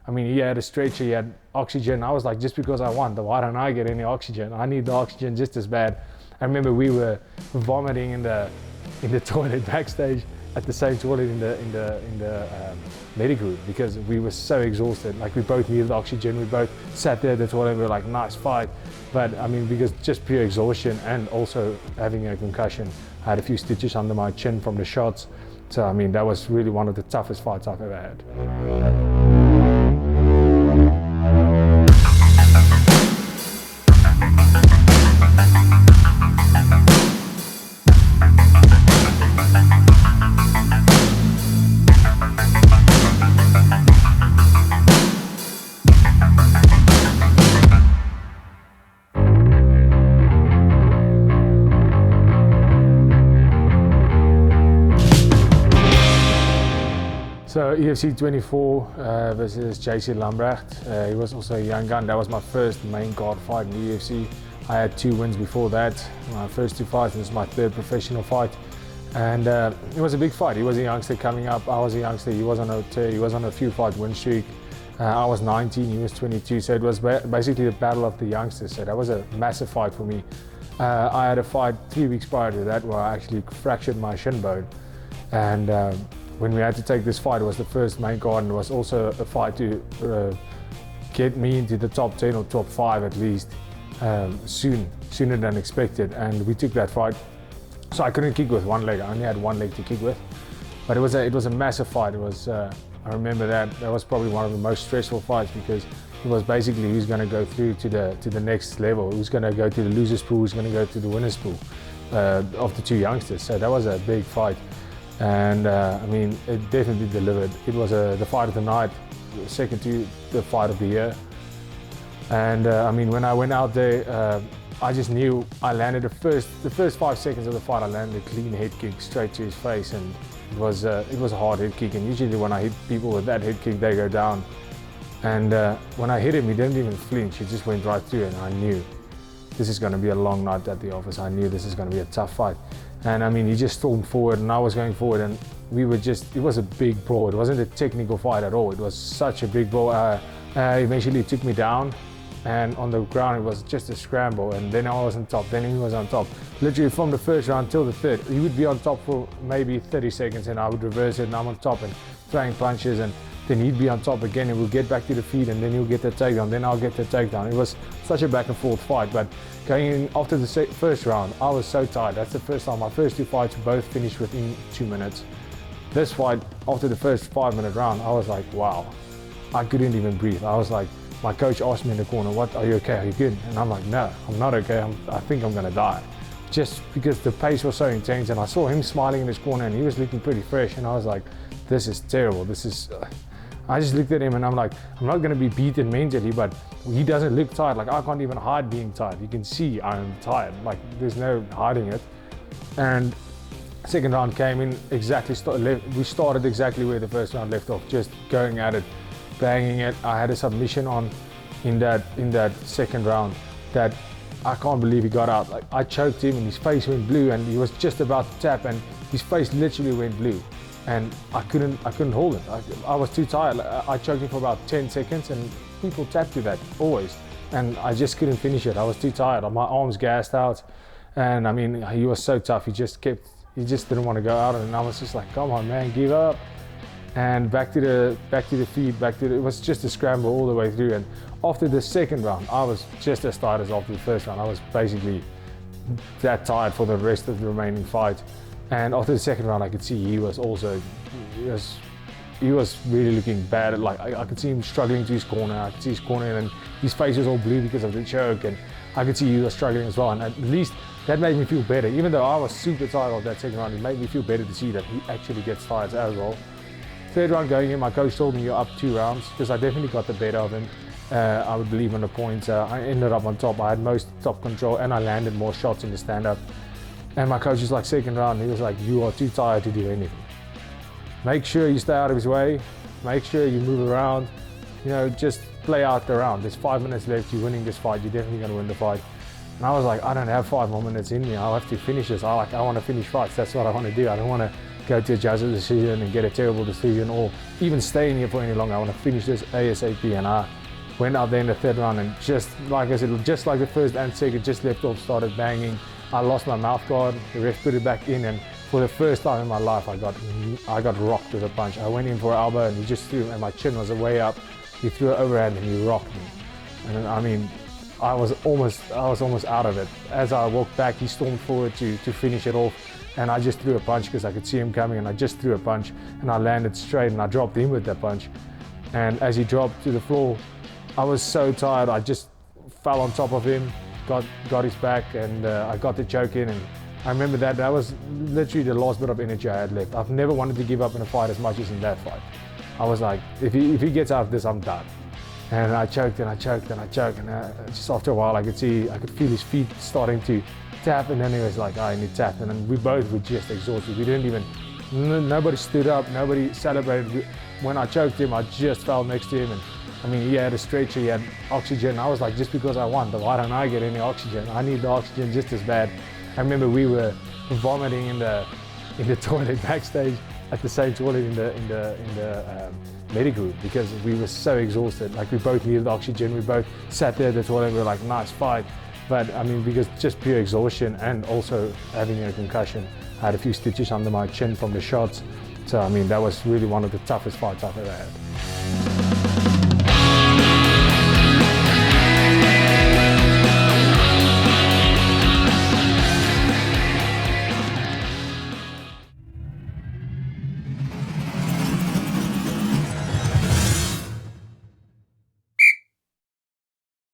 I mean, he had a stretcher, he had oxygen. I was like, just because I won, why don't I get any oxygen? I need the oxygen just as bad. I remember we were vomiting in the toilet backstage at the same toilet in the medic room because we were so exhausted. Like we both needed oxygen. We both sat there at the toilet and we were like, nice fight. But I mean, because just pure exhaustion and also having a concussion, I had a few stitches under my chin from the shots. So I mean, that was really one of the toughest fights I've ever had. So UFC 24 versus JC Lambrecht. He was also a young gun. That was my first main card fight in the UFC. I had 2 wins before that. My first 2 fights, this is my 3rd professional fight. And it was a big fight. He was a youngster coming up. I was a youngster. He was on a few fight win streak. I was 19, he was 22. So it was basically the battle of the youngsters. So that was a massive fight for me. I had a fight 3 weeks prior to that where I actually fractured my shin bone. And when we had to take this fight, it was the first main card, and it was also a fight to get me into the top 10 or top 5 at least sooner than expected. And we took that fight. So I couldn't kick with one leg. I only had one leg to kick with. But it was a massive fight. It was I remember that was probably one of the most stressful fights because it was basically who's going to go through to the next level, who's going to go to the losers pool, who's going to go to the winners pool of the 2 youngsters. So that was a big fight. And I mean, it definitely delivered. It was the fight of the night, second to the fight of the year. And I mean, when I went out there, I just knew I landed the first 5 seconds of the fight. I landed a clean head kick straight to his face, and it was a hard head kick. And usually when I hit people with that head kick, they go down. And when I hit him, he didn't even flinch. He just went right through, and I knew this is going to be a long night at the office. I knew this is going to be a tough fight. And I mean, he just stormed forward and I was going forward, and it was a big brawl. It wasn't a technical fight at all. It was such a big brawl. Eventually he took me down, and on the ground it was just a scramble, and then I was on top, then he was on top. Literally from the first round till the 3rd, he would be on top for maybe 30 seconds and I would reverse it and I'm on top and throwing punches, and then he'd be on top again and we'll get back to the feet, and then he'll get the takedown, then I'll get the takedown. It was such a back and forth fight, but going in after the first round, I was so tired. That's the first time. My first 2 fights both finished within 2 minutes. This fight, after the first 5-minute round, I was like, wow, I couldn't even breathe. I was like, my coach asked me in the corner, "What, are you okay, are you good?" And I'm like, no, I'm not okay, I think I'm gonna die. Just because the pace was so intense, and I saw him smiling in his corner and he was looking pretty fresh, and I was like, this is terrible, I just looked at him and I'm like, I'm not going to be beaten mentally, but he doesn't look tired. Like, I can't even hide being tired. You can see I'm tired. Like, there's no hiding it. And second round came in exactly, we started exactly where the first round left off, just going at it, banging it. I had a submission on in that second round that I can't believe he got out. Like, I choked him and his face went blue, and he was just about to tap and his face literally went blue. And I couldn't hold it. I was too tired. I choked him for about 10 seconds, and people tap to that always. And I just couldn't finish it. I was too tired. My arms gassed out. And I mean, he was so tough. He just didn't want to go out. And I was just like, come on, man, give up. And back to the feet, it was just a scramble all the way through. And after the second round, I was just as tired as after the first round. I was basically that tired for the rest of the remaining fight. And after the second round, I could see he was really looking bad. Like, I could see him struggling to his corner. I could see his corner, and his face was all blue because of the choke, and I could see he was struggling as well. And at least that made me feel better. Even though I was super tired of that second round, it made me feel better to see that he actually gets tired as well. Third round going in, my coach told me you're up 2 rounds, because I definitely got the better of him. I would believe on the points. I ended up on top. I had most top control, and I landed more shots in the stand-up. And my coach was like, second round, he was like, you are too tired to do anything. Make sure you stay out of his way. Make sure you move around. You know, just play out the round. There's 5 minutes left. You're winning this fight. You're definitely going to win the fight. And I was like, I don't have 5 more minutes in me. I'll have to finish this. I want to finish fights. That's what I want to do. I don't want to go to a judge's decision and get a terrible decision, or even stay in here for any longer. I want to finish this ASAP. And I went out there in the third round, and just like I said, just like the first and second, just left off, started banging. I lost my mouth guard. The ref put it back in, and for the first time in my life, I got rocked with a punch. I went in for an elbow, and he just threw, and my chin was way up. He threw an overhand, and he rocked me. And I mean, I was almost out of it. As I walked back, he stormed forward to finish it off, and I just threw a punch because I could see him coming, and I just threw a punch, and I landed straight, and I dropped him with that punch. And as he dropped to the floor, I was so tired, I just fell on top of him, got his back, and I got the choke in. And I remember that was literally the last bit of energy I had left. I've never wanted to give up in a fight as much as in that fight. I was like, if he gets out of this, I'm done. And I choked and I choked and I choked, and just after a while I could feel his feet starting to tap, and then he was like, I need tap. And then we both were just exhausted. We didn't even, nobody stood up, nobody celebrated. When I choked him, I just fell next to him, and I mean, he had a stretcher, he had oxygen. I was like, just because I won, why don't I get any oxygen? I need the oxygen just as bad. I remember we were vomiting in the toilet backstage at the same toilet in the medical room, because we were so exhausted. Like, we both needed oxygen. We both sat there at the toilet and we were like, nice fight. But I mean, because just pure exhaustion and also having a concussion, I had a few stitches under my chin from the shots. So I mean, that was really one of the toughest fights I've ever had.